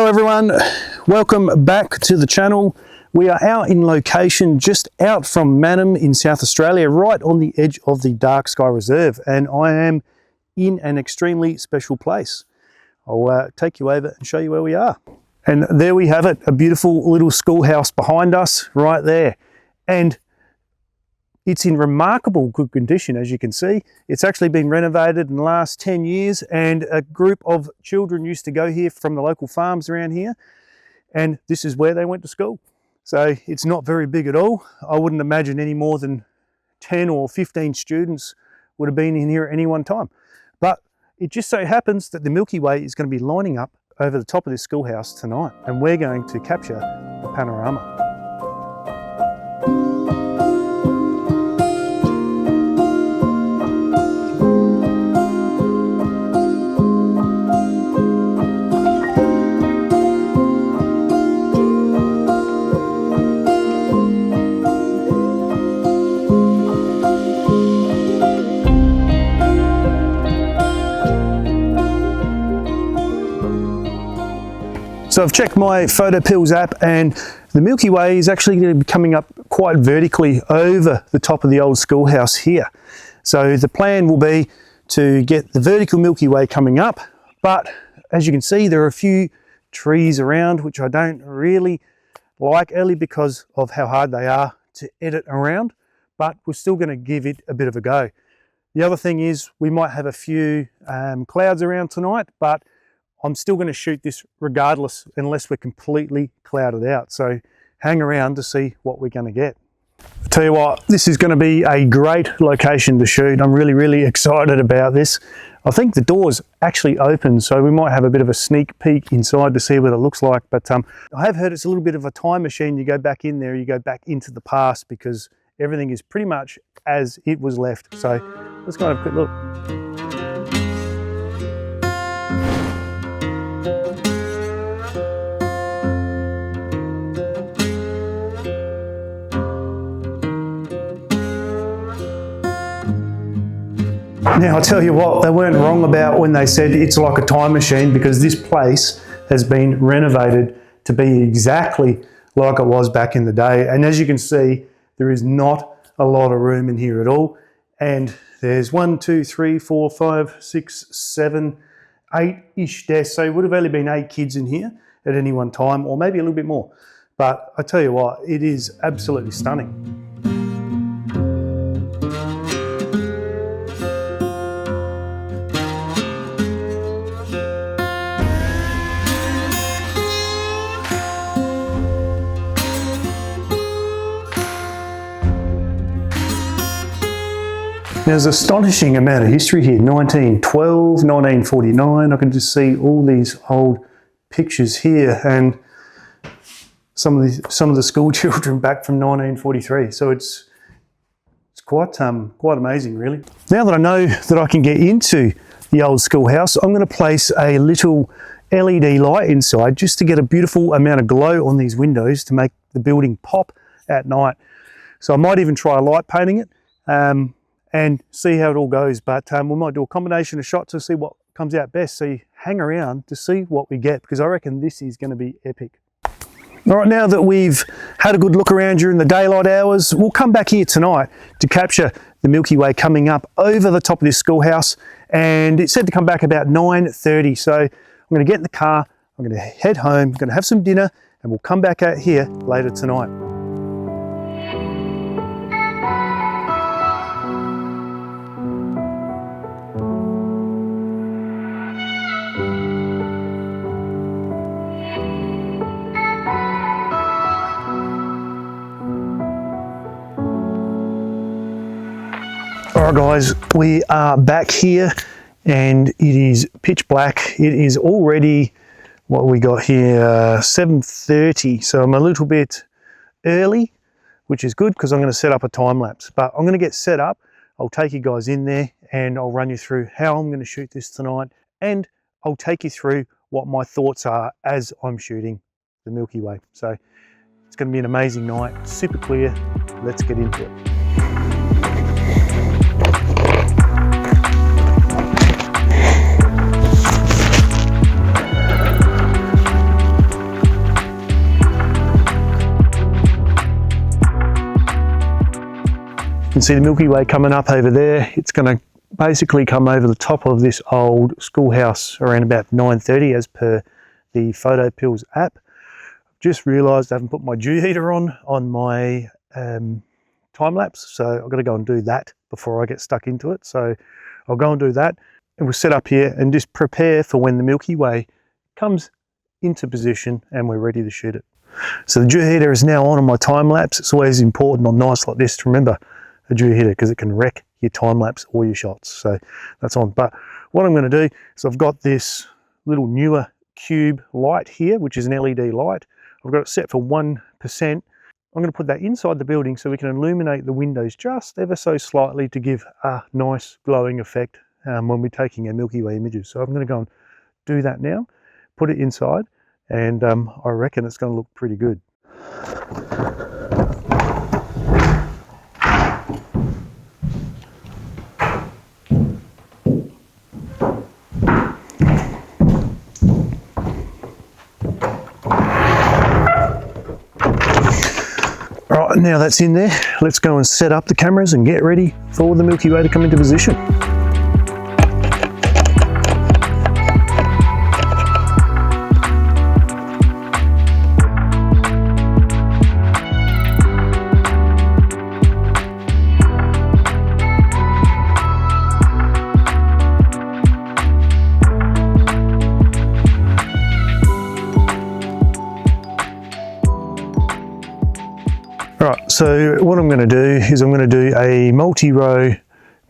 Hello everyone, welcome back to the channel. We are out in location just out from Mannum in South Australia, right on the edge of the Dark Sky Reserve, and I am in an extremely special place. I'll take you over and show you where we are. And there we have it, a beautiful little schoolhouse behind us right there. And it's in remarkable good condition, as you can see. It's actually been renovated in the last 10 years, and a group of children used to go here from the local farms around here, and this is where they went to school. So it's not very big at all. I wouldn't imagine any more than 10 or 15 students would have been in here at any one time. But it just so happens that the Milky Way is going to be lining up over the top of this schoolhouse tonight, and we're going to capture the panorama. So I've checked my PhotoPills app, and the Milky Way is actually going to be coming up quite vertically over the top of the old schoolhouse here. So the plan will be to get the vertical Milky Way coming up, but as you can see there are a few trees around which I don't really like, early because of how hard they are to edit around, but we're still going to give it a bit of a go. The other thing is we might have a few clouds around tonight, but I'm still going to shoot this regardless unless we're completely clouded out. So hang around to see what we're going to get. I tell you what, this is going to be a great location to shoot. I'm really excited about this. I think the door's actually open, so we might have a bit of a sneak peek inside to see what it looks like. But I have heard it's a little bit of a time machine. You go back in there, you go back into the past, because everything is pretty much as it was left. So let's go and have a quick look. Now, I'll tell you what, they weren't wrong about when they said it's like a time machine, because this place has been renovated to be exactly like it was back in the day. And as you can see, there is not a lot of room in here at all. And there's 1, 2, 3, 4, 5, 6, 7, 8-ish desks. So it would have only been 8 kids in here at any one time, or maybe a little bit more. But I tell you what, it is absolutely stunning. There's an astonishing amount of history here. 1912, 1949. I can just see all these old pictures here, and some of the school children back from 1943. So it's quite amazing, really. Now that I know that I can get into the old schoolhouse, I'm going to place a little LED light inside just to get a beautiful amount of glow on these windows to make the building pop at night. So I might even try light painting it. And see how it all goes, but we might do a combination of shots to see what comes out best. So you hang around to see what we get, because I reckon this is going to be epic. All right, now that we've had a good look around during the daylight hours, we'll come back here tonight to capture the Milky Way coming up over the top of this schoolhouse, and it's said to come back about 9:30. So I'm going to get in the car, I'm going to head home, I'm going to have some dinner, and we'll come back out here later tonight. All right guys, we are back here and it is pitch black. It is already, what we got here, 7:30, so I'm a little bit early, which is good because I'm going to set up a time lapse. But I'm going to get set up, I'll take you guys in there and I'll run you through how I'm going to shoot this tonight, and I'll take you through what my thoughts are as I'm shooting the Milky Way. So it's going to be an amazing night, super clear. Let's get into it. see the Milky Way coming up over there. It's going to basically come over the top of this old schoolhouse around about 9:30 as per the Photo Pills app. Just realised I haven't put my dew heater on my time lapse, so I've got to go and do that before I get stuck into it. So I'll go and do that, and we'll set up here and just prepare for when the Milky Way comes into position and we're ready to shoot it. So the dew heater is now on my time lapse. It's always important on nights like this to remember a dew heater because it can wreck your time lapse or your shots. So that's on. But what I'm going to do is I've got this little newer cube light here, which is an LED light. I've got it set for 1%. I'm going to put that inside the building so we can illuminate the windows just ever so slightly to give a nice glowing effect when we're taking our Milky Way images. So I'm going to go and do that now, put it inside, and I reckon it's going to look pretty good. Right, now that's in there, let's go and set up the cameras and get ready for the Milky Way to come into position. Right, so what I'm going to do is I'm going to do a multi-row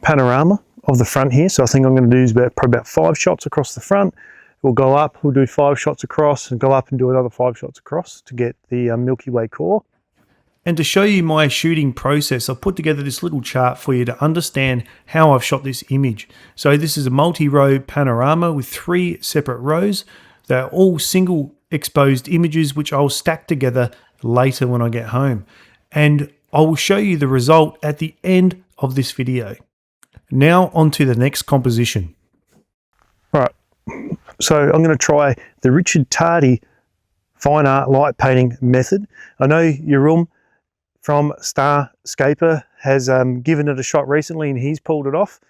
panorama of the front here. So I think I'm going to do is probably about 5 shots across the front. We'll go up, we'll do 5 shots across and go up and do another 5 shots across to get the Milky Way core. And to show you my shooting process, I've put together this little chart for you to understand how I've shot this image. So this is a multi-row panorama with 3 separate rows. They're all single exposed images which I'll stack together later when I get home. And I will show you the result at the end of this video. Now on to the next composition. Right, so I'm going to try the Richard Tardy fine art light painting method. I know Jeroen from Starscaper has given it a shot recently and he's pulled it off.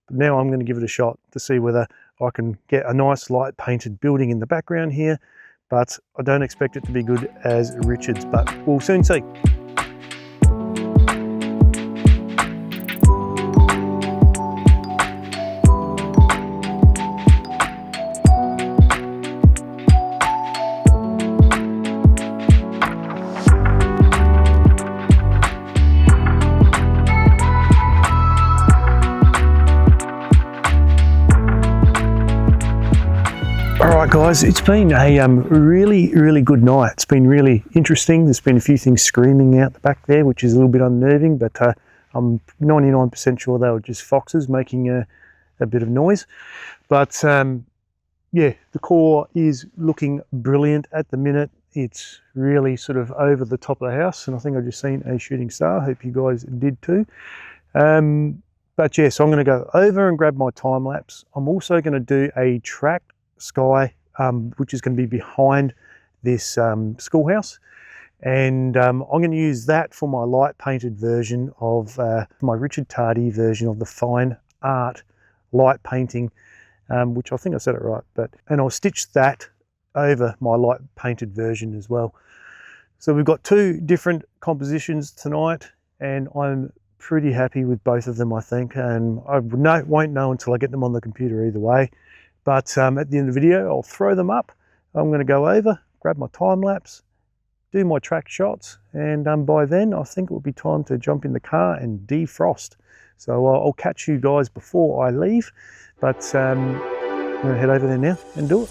But now I'm going to give it a shot to see whether I can get a nice light painted building in the background here. But I don't expect it to be good as Richard's, but we'll soon see. Alright guys, it's been a really good night. It's been really interesting. There's been a few things screaming out the back there, which is a little bit unnerving, but I'm 99% sure they were just foxes making a bit of noise. But yeah, the core is looking brilliant at the minute. It's really sort of over the top of the house, and I think I've just seen a shooting star. I hope you guys did too. But yeah, so I'm going to go over and grab my time lapse. I'm also going to do a tracked sky, which is going to be behind this schoolhouse, and I'm going to use that for my light painted version of my Richard Tardy version of the fine art light painting, which I think I said it right, and I'll stitch that over my light painted version as well. So we've got 2 different compositions tonight and I'm pretty happy with both of them, I think, and I won't know until I get them on the computer either way. But at the end of the video, I'll throw them up. I'm going to go over, grab my time lapse, do my track shots, and by then I think it will be time to jump in the car and defrost. So I'll catch you guys before I leave, but I'm going to head over there now and do it.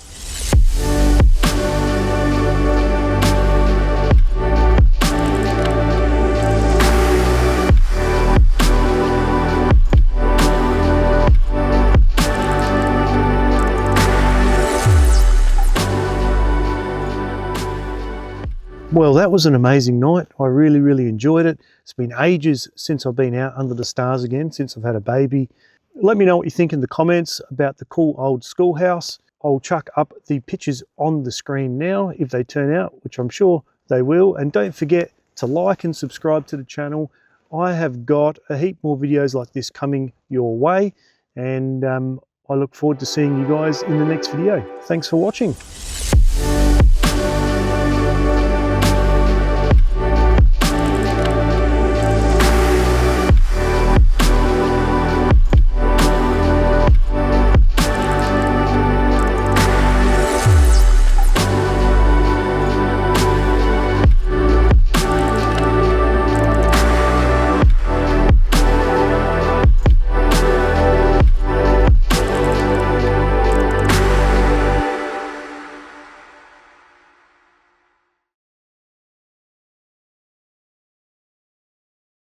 Well, that was an amazing night. I really enjoyed it. It's been ages since I've been out under the stars again, since I've had a baby. Let me know what you think in the comments about the cool old schoolhouse. I'll chuck up the pictures on the screen now if they turn out, which I'm sure they will. And don't forget to like and subscribe to the channel. I have got a heap more videos like this coming your way, and I look forward to seeing you guys in the next video. Thanks for watching.